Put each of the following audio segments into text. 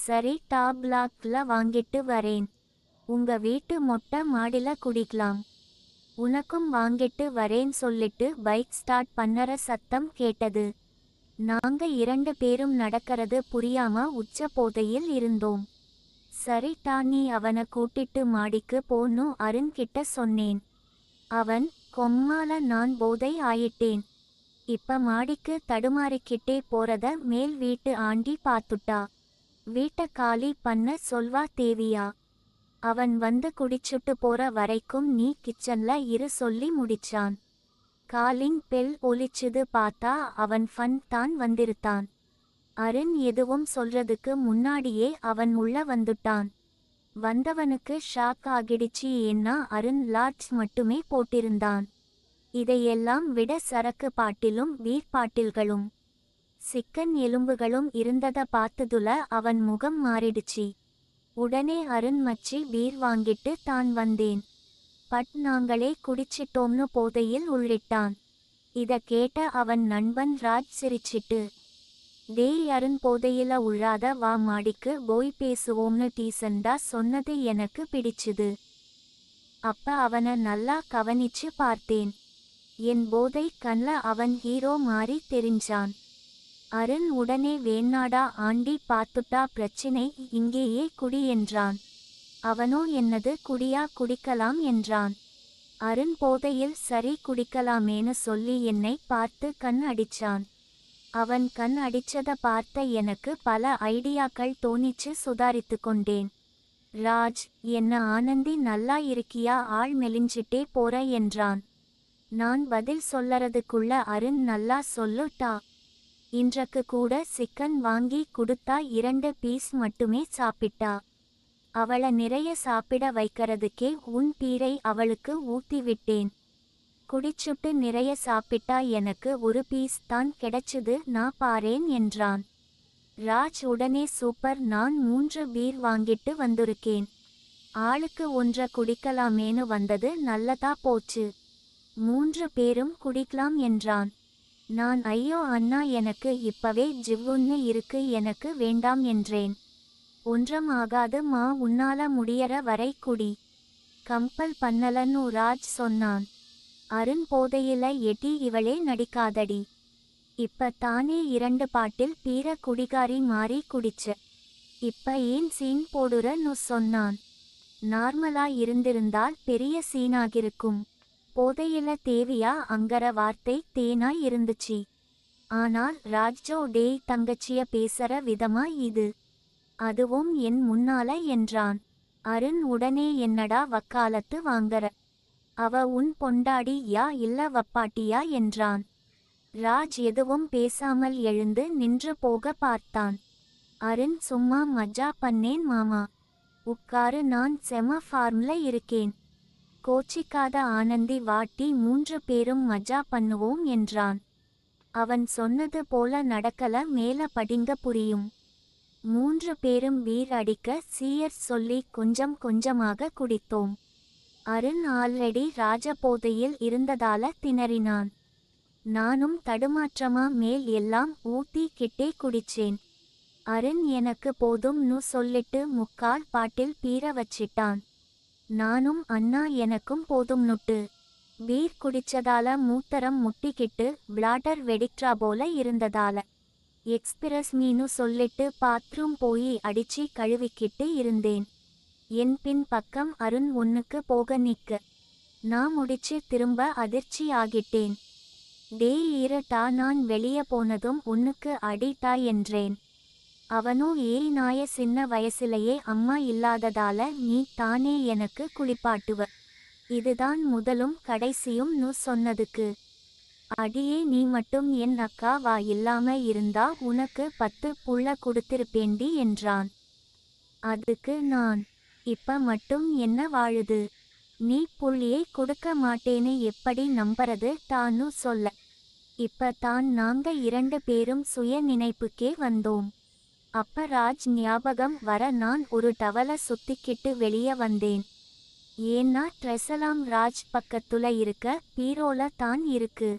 சரி டாப்லாக்ல வாங்கிட்டு வரேன். உங்க வீட்டு மொட்டை மாடில குடிக்கலாம். உனக்கும் வாங்கிட்டு வரேன் சொல்லிட்டு பைக் ஸ்டார்ட் பண்ணற சத்தம் கேட்டது. நாங்க 2 பேரும் நடக்கறது புரியாம உச்ச போதையில் இருந்தோம். சரி நீ அவனை கூட்டிட்டு மாடிக்கு போன்னு அருண் கிட்ட சொன்னேன். அவன் கொம்மால நான் போதை ஆயிட்டேன். இப்ப மாடிக்கு தடுமாறிக்கிட்டே போறத மேல் வீட்டு ஆண்டி பாத்துட்டா. வீட்டை காலி பண்ண சொல்வா தேவியா? அவன் வந்து குடிச்சுட்டு போற வரைக்கும் நீ கிச்சன்ல இரு சொல்லி முடிச்சான். காலிங் பெல் ஒலிச்சுது பார்த்தா அவன் ஃபன் தான் வந்திருத்தான். அருண் எதுவும் சொல்றதுக்கு முன்னாடியே அவன் உள்ள வந்துட்டான். வந்தவனுக்கு ஷாக் ஆகிடுச்சு. ஏன்னா அருண் லார்ஜ் மட்டுமே போட்டிருந்தான். இதையெல்லாம் விட சரக்கு பாட்டிலும் பீர் பாட்டில்களும் சிக்கன் எலும்புகளும் இருந்தத பார்த்ததுல அவன் முகம் மாறிடுச்சு. உடனே அருண் மச்சி பீர் வாங்கிட்டு தான் வந்தேன். நாங்களே குடிச்சிட்டோம்னு போதையில் உள்ளிட்டான். இத கேட்ட அவன் நண்பன் ராஜ் சிரிச்சிட்டு, டேய் அருண் போதையில உள்ளாத வா மாடிக்கு போய் பேசுவோம்னு டீசண்டா சொன்னது எனக்கு பிடிச்சுது. அப்ப அவனை நல்லா கவனிச்சு பார்த்தேன். என் போதை கண்ல அவன் ஹீரோ மாறி தெரிஞ்சான். அருண் உடனே வேணாடா ஆண்டி பாத்துட்டா பிரச்சினை இங்கேயே குடி என்றான். அவனோ என்னது குடியா குடிக்கலாம் என்றான். அருண் போதையில் சரி குடிக்கலாமேன்னு சொல்லி என்னை பார்த்து கண் அடிச்சான். அவன் கண் அடிச்சத பார்த்த எனக்கு பல ஐடியாக்கள் தோணிச்சு. சுதாரித்து கொண்டேன். ராஜ், என்ன ஆனந்தி நல்லா இருக்கியா? ஆள் மெலிஞ்சிட்டே போற என்றான். நான் பதில் சொல்லறதுக்குள்ள அருண் நல்லா சொல்லுட்டா. இன்றைக்கு கூட சிக்கன் வாங்கி குடுத்தா 2 பீஸ் மட்டுமே சாப்பிட்டா. அவளை நிறைய சாப்பிட வைக்கிறதுக்கே உன் பீரை அவளுக்கு ஊத்திவிட்டேன். குடிச்சுட்டு நிறைய சாப்பிட்டா எனக்கு 1 பீஸ் தான் கிடைச்சுது நான் பாரேன் என்றான். ராஜ் உடனே சூப்பர், நான் 3 பீர் வாங்கிட்டு வந்திருக்கேன். ஆளுக்கு 1 குடிக்கலாமேனு வந்தது நல்லதா போச்சு. 3 பேரும் குடிக்கலாம் என்றான். நான் ஐயோ அண்ணா எனக்கு இப்பவே ஜிவ்வுன்னு இருக்கு எனக்கு வேண்டாம் என்றேன். ஒன்றும் ஆகாது மா உன்னால முடியற வரை குடி. கம்பல் பண்ணலன்னு ராஜ் சொன்னான். அருண் போதையில எட்டி இவளே நடிக்காதடி. இப்ப தானே 2 பாட்டில் பீர குடிகாரி மாறி குடிச்ச. இப்ப ஏன் சீன் போடுறன்னு சொன்னான். நார்மலா இருந்திருந்தால் பெரிய சீனாகிருக்கும். போதையில தேவியா அங்கற வார்த்தை தேனாய் இருந்துச்சு. ஆனால் ராஜ்ஜோ டேய் தங்கச்சிய பேசற விதமா இது? அதுவும் என் முன்னால என்றான். அருண் உடனே என்னடா வக்காலத்து வாங்கற? அவ உன் பொண்டாடி யா இல்ல வப்பாட்டியா என்றான். ராஜ் எதுவும் பேசாமல் எழுந்து நின்று போக பார்த்தான். அருண் சும்மா மஜா பண்ணேன் மாமா. உட்காரு நான் செம ஃபார்ம்ல இருக்கேன். கோச்சிக்காத ஆனந்தி வாட்டி 3 பேரும் மஜா பண்ணுவோம் என்றான். அவன் சொன்னது போல நடக்கல மேல படிங்க புரியும். 3 பேரும் பீர் அடிக்க சீயர் சொல்லி கொஞ்சம் கொஞ்சமாக குடித்தோம். அருண் ஆல்ரெடி ராஜபோதையில் இருந்ததால திணறினான். நானும் தடுமாற்றமா மேல் எல்லாம் ஊத்தி கிட்டே குடிச்சேன். அருண் எனக்கு போதும்னு சொல்லிட்டு 3/4 பாட்டில் பீர வச்சிட்டான். நானும் அண்ணா எனக்கும் போதும்னுட்டு. பீர் குடிச்சதால மூத்தரம் முட்டிக்கிட்டு பிளாடர் வெடிக்ட்ரா போல இருந்ததால எக்ஸ்பிரஸ் மீனு சொல்லிட்டு பாத்ரூம் போய் அடிச்சு கழுவிக்கிட்டு இருந்தேன். என் பின் பக்கம் அருண் ஒன்னுக்கு போக நிக்க. நான் முடிச்சு திரும்ப அதிர்ச்சி ஆகிட்டேன். டேய் ஈரட்டா நான் வெளிய போனதும் உன்னுக்கு அடிட்டா என்றேன். அவனோ ஏய் நாய சின்ன வயசுலையே அம்மா இல்லாததால நீ தானே எனக்கு குளிப்பாட்டுவ. இதுதான் முதலும் கடைசியும் நு சொன்னதுக்கு. அடியே நீ மட்டும் என் அக்கா வா இல்லாம இருந்தா உனக்கு 10 புள்ள கொடுத்திருப்பேண்டி என்றான். அதுக்கு நான், இப்ப மட்டும் என்ன வாழுது? நீ புள்ளியை கொடுக்க மாட்டேன்னு எப்படி நம்பறது தான்னு சொல்ல. இப்ப தான் நாங்க 2 பேரும் சுய நினைப்புக்கே வந்தோம். அப்ப ராஜ் ஞாபகம் வர நான் ஒரு டவல சுத்திக்கிட்டு வெளிய வந்தேன். ஏன்னா ட்ரெஸெல்லாம் ராஜ் பக்கத்துல இருக்க பீரோல தான் இருக்கு.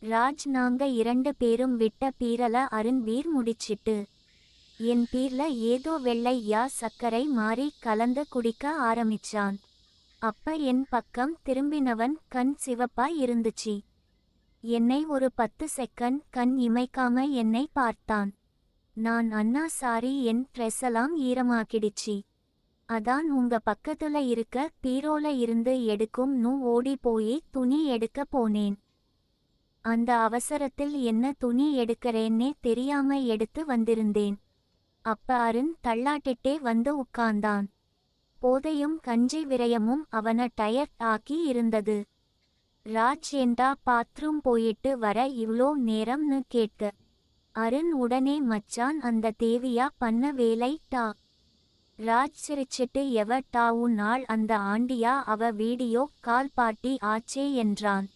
ராஜ் நாங்க 2 பேரும் விட்ட பீரல அருண் பீர் முடிச்சிட்டு என் பீர்ல ஏதோ வெள்ளையா சர்க்கரை மாறி கலந்து குடிக்க ஆரம்பிச்சான். அப்ப என் பக்கம் திரும்பினவன் கண் சிவப்பா இருந்துச்சு. என்னை ஒரு 10 செகண்ட் கண் இமைக்காம என்னை பார்த்தான். நான் அண்ணா சாரி, என் ட்ரெஸ்ஸெல்லாம் ஈரமாக்கிடுச்சு. அதான் உங்க பக்கத்துல இருக்க பீரோல இருந்து எடுக்கும்னு ஓடி போய் துணி எடுக்க போனேன். அந்த அவசரத்தில் என்ன துணி எடுக்கறேன்னே தெரியாம எடுத்து வந்திருந்தேன். அப்ப அருண் தள்ளாட்டிட்டே வந்து உட்கார்ந்தான். போதையும் கஞ்சி விரயமும் அவன டயர்ட் ஆக்கி இருந்தது. ராஜ் ஏண்டா பாத்ரூம் போயிட்டு வர இவ்ளோ நேரம்னு கேட்க, அருண் உடனே மச்சான் அந்த தேவியா பண்ண வேலை டா. ராஜ் சிரிச்சிட்டு எவ டாவு நாள் அந்த ஆண்டியா அவ வீடியோ கால் பார்ட்டி ஆச்சே என்றான்.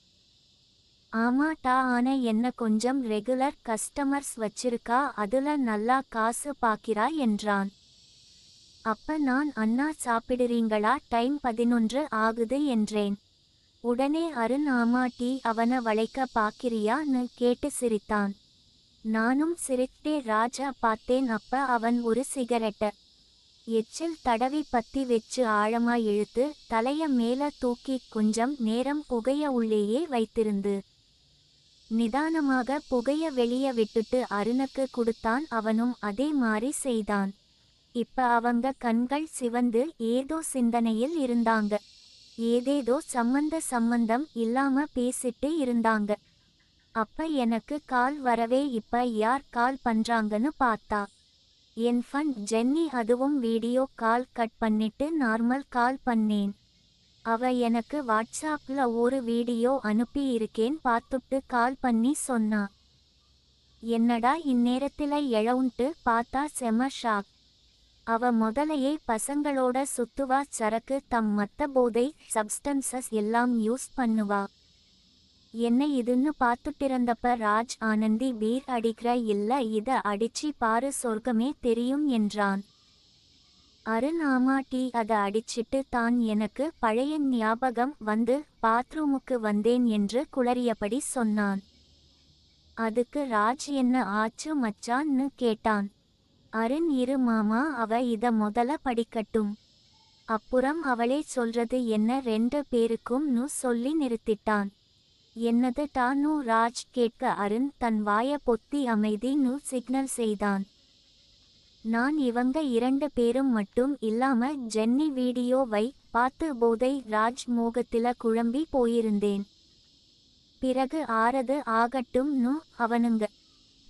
ஆமா டா, ஆன என்ன கொஞ்சம் ரெகுலர் கஸ்டமர்ஸ் வச்சிருக்கா, அதுல நல்லா காசு பாக்கிறா என்றான். அப்ப நான் அண்ணா சாப்பிடுறீங்களா, டைம் 11 ஆகுது என்றேன். உடனே அருண் ஆமா டீ அவன வளைக்க பாக்கிறியான்னு கேட்டு சிரித்தான். நானும் சிரித்தே ராஜா பார்த்தேன். அப்ப அவன் ஒரு சிகரெட்ட எச்சில் தடவி பத்தி வச்சு ஆழமா இழுத்து தலைய மேல தூக்கி கொஞ்சம் நேரம் புகைய உள்ளேயே வைத்திருந்து நிதானமாக புகைய வெளிய விட்டுட்டு அருணுக்கு கொடுத்தான். அவனும் அதே மாதிரி செய்தான். இப்ப அவங்க கண்கள் சிவந்து ஏதோ சிந்தனையில் இருந்தாங்க. ஏதேதோ சம்பந்தம் இல்லாம பேசிட்டு இருந்தாங்க. அப்ப எனக்கு கால் வரவே, இப்ப யார் கால் பண்றாங்கன்னு பார்த்தா என் ஃப்ரெண்ட் ஜென்னி. அதுவும் வீடியோ கால் கட் பண்ணிட்டு நார்மல் கால் பண்ணேன். அவ எனக்கு வாட்ஸ்ஆப்ல ஒரு வீடியோ அனுப்பி இருக்கேன், பார்த்துட்டு கால் பண்ணி சொன்னா. என்னடா இந்நேரத்தில எழவுன்ட்டு பார்த்தா செம ஷாக். அவ முதலையே பசங்களோட சுத்துவா, சரக்கு மத்த போதை சப்ஸ்டன்சஸ் எல்லாம் யூஸ் பண்ணுவா. என்ன இதுன்னு பார்த்துட்டிருந்தப்ப ராஜ் ஆனந்தி பீர் அடிக்கிற இல்ல இத அடிச்சி பாரு சொர்க்கமே தெரியும் என்றான். அருண் ஆமா டீ அத அடிச்சிட்டு தான் எனக்கு பழைய ஞாபகம் வந்து பாத்ரூமுக்கு வந்தேன் என்று குளறியபடி சொன்னான். அதுக்கு ராஜ் என்ன ஆச்சு மச்சான்னு கேட்டான். அருண் இரு மாமா, அவ இத முதல படிக்கட்டும், அப்புறம் அவளே சொல்றது என்ன 2 பேருக்கும்னு சொல்லி நிறுத்திட்டான். என்னது டானு ராஜ் கேட்க அருண் தன் வாய பொத்தி அமைதின்னு சிக்னல் செய்தான். நான் இவங்க 2 பேரும் மட்டும் இல்லாம ஜென்னி வீடியோவை பார்த்து போதை ராஜ் மோகத்தில குழம்பி போயிருந்தேன். பிறகு ஆறது ஆகட்டும்னு அவனுங்க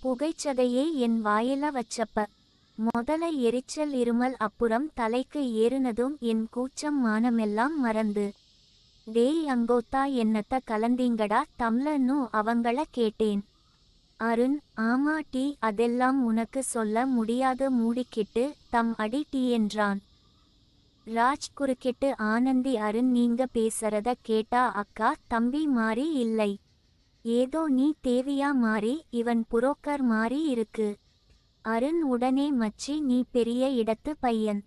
புகைச்சதையே என் வாயில வச்சப்ப முதல எரிச்சல் இருமல், அப்புறம் தலைக்கு ஏறுனதும் என் கூச்சம் மானமெல்லாம் மறந்து, டேய் அங்கோத்தா என்னத்த கலந்தீங்கடா தம்லன்னு அவங்கள கேட்டேன். அருண் ஆமா டீ, அதெல்லாம் உனக்கு சொல்ல முடியாது, மூடிக்கிட்டு அடி டீ என்றான். ராஜ் குறுக்கிட்டு ஆனந்தி அருண் நீங்க பேசறத கேட்டா அக்கா தம்பி மாறி இல்லை, ஏதோ நீ தேவியா மாறி இவன் புரோக்கர் மாறி இருக்கு. அருண் உடனே மச்சி நீ பெரிய இடத்து பையன்,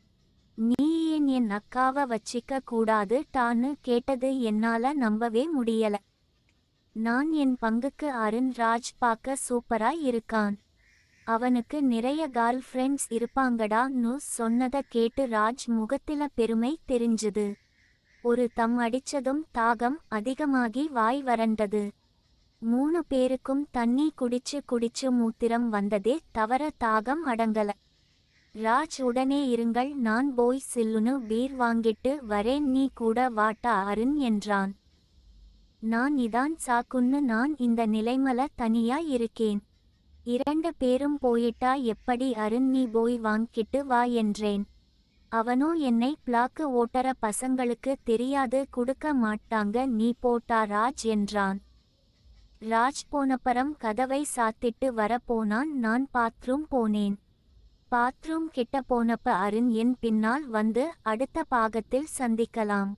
நீ ஏன் என் அக்காவை வச்சிக்க கூடாது டான்னு கேட்டது என்னால நம்பவே முடியல. நான் என் பங்குக்கு அருண் ராஜ் பார்க்க சூப்பரா இருக்கான், அவனுக்கு நிறைய கேர்ள் ஃப்ரெண்ட்ஸ் இருப்பாங்கடான்னு சொன்னதை கேட்டு ராஜ் முகத்தில பெருமை தெரிஞ்சுது. ஒரு அடிச்சதும் தாகம் அதிகமாகி வாய் வறண்டது. 3 பேருக்கும் தண்ணி குடிச்சு மூத்திரம் வந்ததே தவிர தாகம் அடங்கல. ராஜ் உடனே இருங்கள் நான் போய் சில்லுன்னு பீர் வாங்கிட்டு வரேன், நீ கூட வாட்டா அருண் என்றான். நான் இதான் சாக்குன்னு நான் இந்த நிலைமல தனியா இருக்கேன், 2 பேரும் போயிட்டா எப்படி அருண், நீ போய் வாங்கிட்டு வா என்றேன். அவனோ என்னை பிளாக்கு ஓட்டற பசங்களுக்கு தெரியாது, கொடுக்க மாட்டாங்க, நீ போட்டா ராஜ் என்றான். ராஜ் போனப்பறம் கதவை சாத்திட்டு வர போனான். நான் பாத்ரூம் போனேன். பாத்ரூம் கிட்ட போனப்ப அருண் என் பின்னால் வந்து அடுத்த பாகத்தில் சந்திக்கலாம்.